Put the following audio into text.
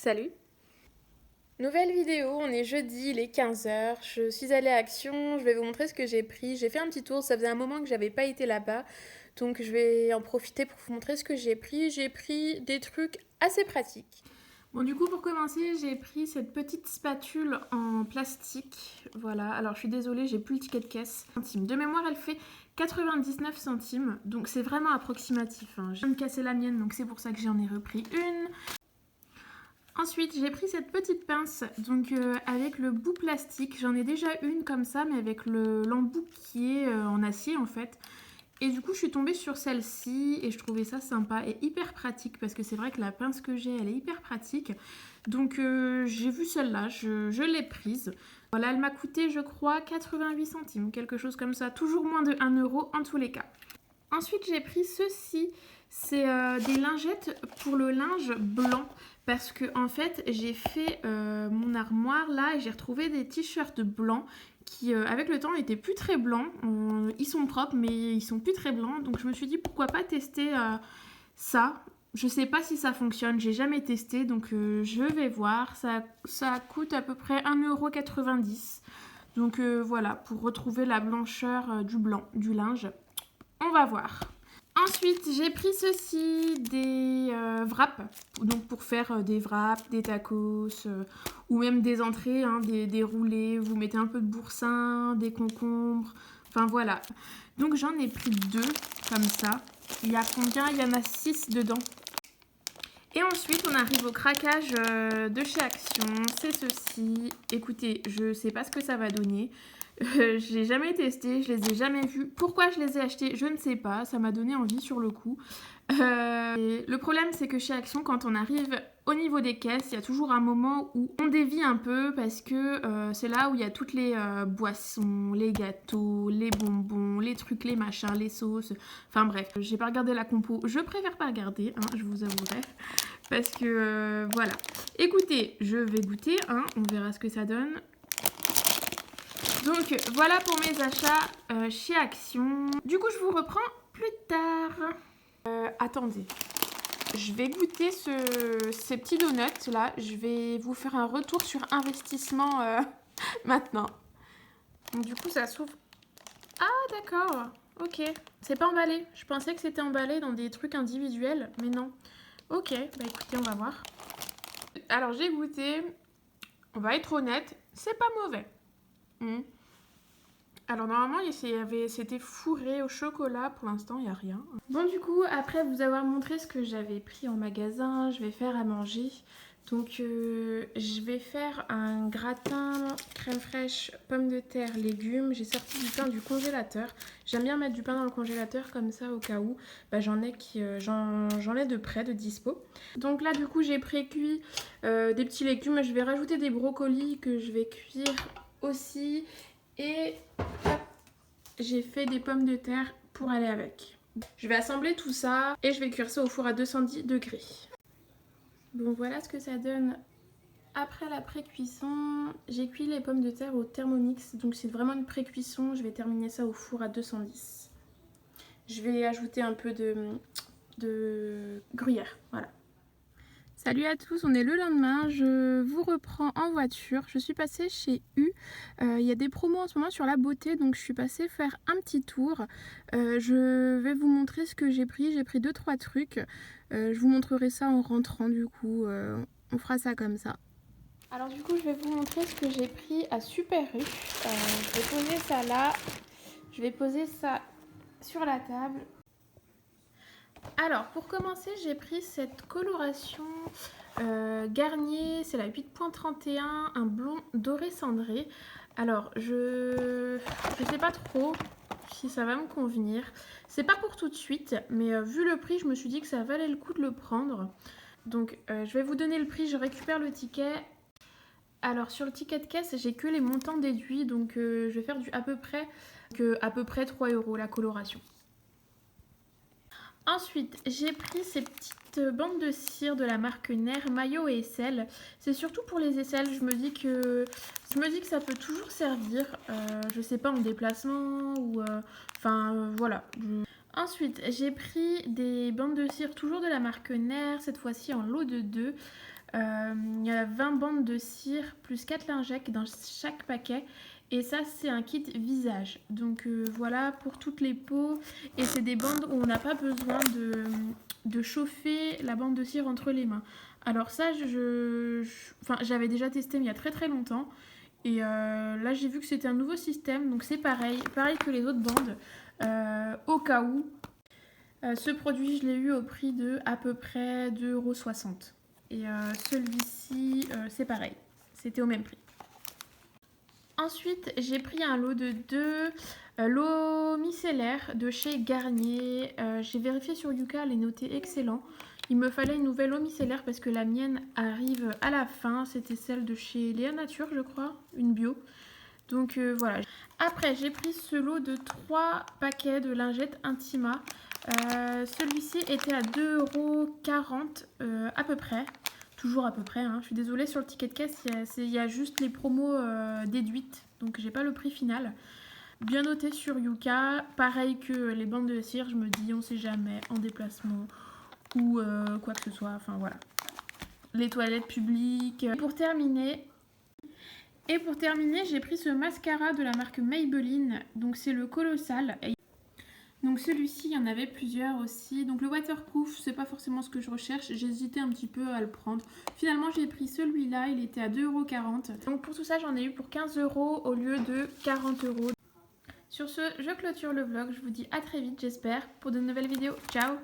Salut! Nouvelle vidéo, on est jeudi, il est 15h, je suis allée à Action, je vais vous montrer ce que j'ai pris. J'ai fait un petit tour, ça faisait un moment que j'avais pas été là-bas, donc je vais en profiter pour vous montrer ce que j'ai pris. J'ai pris des trucs assez pratiques. Bon, du coup, pour commencer, j'ai pris cette petite spatule en plastique. Voilà, alors je suis désolée, j'ai plus le ticket de caisse. De mémoire, elle fait 99 centimes, donc c'est vraiment approximatif, hein. Je viens de casser la mienne, donc c'est pour ça que j'en ai repris une. Ensuite, j'ai pris cette petite pince, donc avec le bout plastique. J'en ai déjà une comme ça, mais avec l'embout qui est en acier en fait. Et du coup, je suis tombée sur celle-ci et je trouvais ça sympa et hyper pratique parce que c'est vrai que la pince que j'ai, elle est hyper pratique. Donc j'ai vu celle-là, je l'ai prise. Voilà, elle m'a coûté, je crois, 88 centimes, quelque chose comme ça. Toujours moins de 1 euro en tous les cas. Ensuite, j'ai pris ceci. C'est des lingettes pour le linge blanc. Parce que, en fait, j'ai fait mon armoire là et j'ai retrouvé des t-shirts blancs qui, avec le temps, étaient plus très blancs. Ils sont propres, mais ils sont plus très blancs. Donc, je me suis dit pourquoi pas tester ça. Je sais pas si ça fonctionne, j'ai jamais testé. Donc, je vais voir. Ça coûte à peu près 1,90 €. Donc, voilà, pour retrouver la blancheur du blanc du linge. On va voir. Ensuite, j'ai pris ceci, des wraps, donc pour faire des wraps, des tacos, ou même des entrées, hein, des roulés. Vous mettez un peu de boursin, des concombres, enfin voilà. Donc j'en ai pris 2, comme ça. Il y a combien? Il y en a 6 dedans. Et ensuite, on arrive au craquage de chez Action. C'est ceci. Écoutez, je sais pas ce que ça va donner. Je l'ai jamais testé, je les ai jamais vus. Pourquoi je les ai achetés, je ne sais pas. Ça m'a donné envie sur le coup. Le problème, c'est que chez Action, quand on arrive au niveau des caisses, il y a toujours un moment où on dévie un peu parce que c'est là où il y a toutes les boissons, les gâteaux, les bonbons, les trucs, les machins, les sauces. Enfin bref, j'ai pas regardé la compo. Je préfère pas regarder, hein, je vous avouerai. Parce que voilà. Écoutez, je vais goûter, hein, on verra ce que ça donne. Donc voilà pour mes achats chez Action. Du coup, je vous reprends plus tard. Attendez, je vais goûter ces petits donuts là. Je vais vous faire un retour sur investissement maintenant. Donc du coup, ça s'ouvre. Ah d'accord, ok. C'est pas emballé. Je pensais que c'était emballé dans des trucs individuels, mais non. Ok, bah écoutez, on va voir. Alors j'ai goûté. On va être honnête, c'est pas mauvais. Alors normalement c'était fourré au chocolat, pour l'instant il n'y a rien. Bon du coup, après vous avoir montré ce que j'avais pris en magasin, je vais faire à manger. Donc je vais faire un gratin crème fraîche, pommes de terre, légumes. J'ai sorti du pain du congélateur. J'aime bien mettre du pain dans le congélateur comme ça au cas où. Bah, j'en ai de près, de dispo. Donc là du coup j'ai pré-cuit des petits légumes. Je vais rajouter des brocolis que je vais cuire aussi. Et j'ai fait des pommes de terre pour aller avec. Je vais assembler tout ça et je vais cuire ça au four à 210 degrés. Donc voilà ce que ça donne après la pré-cuisson. J'ai cuit les pommes de terre au Thermomix, donc c'est vraiment une pré-cuisson. Je vais terminer ça au four à 210. Je vais ajouter un peu de gruyère, voilà. Salut à tous, on est le lendemain, je vous reprends en voiture. Je suis passée chez U, il y a des promos en ce moment sur la beauté, donc je suis passée faire un petit tour. Je vais vous montrer ce que j'ai pris 2-3 trucs. Je vous montrerai ça en rentrant du coup, on fera ça comme ça. Alors du coup je vais vous montrer ce que j'ai pris à Super U. Je vais poser ça là, je vais poser ça sur la table. Alors, pour commencer, j'ai pris cette coloration Garnier, c'est la 8.31, un blond doré cendré. Alors, je sais pas trop si ça va me convenir. C'est pas pour tout de suite, mais vu le prix, je me suis dit que ça valait le coup de le prendre. Donc, je vais vous donner le prix, je récupère le ticket. Alors, sur le ticket de caisse, j'ai que les montants déduits, donc je vais faire à peu près 3 € la coloration. Ensuite, j'ai pris ces petites bandes de cire de la marque Nair, maillot et aisselle. C'est surtout pour les aisselles, je me dis que ça peut toujours servir, je sais pas, en déplacement ou... voilà. Ensuite, j'ai pris des bandes de cire toujours de la marque Nair, cette fois-ci en lot de 2. Il y a 20 bandes de cire plus 4 lingettes dans chaque paquet. Et ça, c'est un kit visage. Donc voilà pour toutes les peaux. Et c'est des bandes où on n'a pas besoin de chauffer la bande de cire entre les mains. Alors ça, enfin, j'avais déjà testé mais il y a très très longtemps. Et là, j'ai vu que c'était un nouveau système. Donc c'est pareil que les autres bandes. Au cas où, ce produit, je l'ai eu au prix de à peu près 2,60 €. Et celui-ci, c'est pareil. C'était au même prix. Ensuite, j'ai pris un lot de 2 lots micellaires de chez Garnier. J'ai vérifié sur Yuka, elle est notée excellent. Il me fallait une nouvelle eau micellaire parce que la mienne arrive à la fin. C'était celle de chez Léa Nature, je crois, une bio. Donc voilà. Après, j'ai pris ce lot de 3 paquets de lingettes Intima. Celui-ci était à 2,40 € à peu près. Toujours à peu près, hein. Je suis désolée, sur le ticket de caisse, il y a juste les promos déduites. Donc j'ai pas le prix final. Bien noté sur Yuka. Pareil que les bandes de cire, je me dis on sait jamais en déplacement ou quoi que ce soit. Enfin voilà. Les toilettes publiques. Et pour terminer, j'ai pris ce mascara de la marque Maybelline. Donc c'est le Colossal. Donc celui-ci, il y en avait plusieurs aussi. Donc le waterproof, c'est pas forcément ce que je recherche. J'hésitais un petit peu à le prendre. Finalement, j'ai pris celui-là. Il était à 2,40 €. Donc pour tout ça, j'en ai eu pour 15 € au lieu de 40 €. Sur ce, je clôture le vlog. Je vous dis à très vite, j'espère, pour de nouvelles vidéos. Ciao!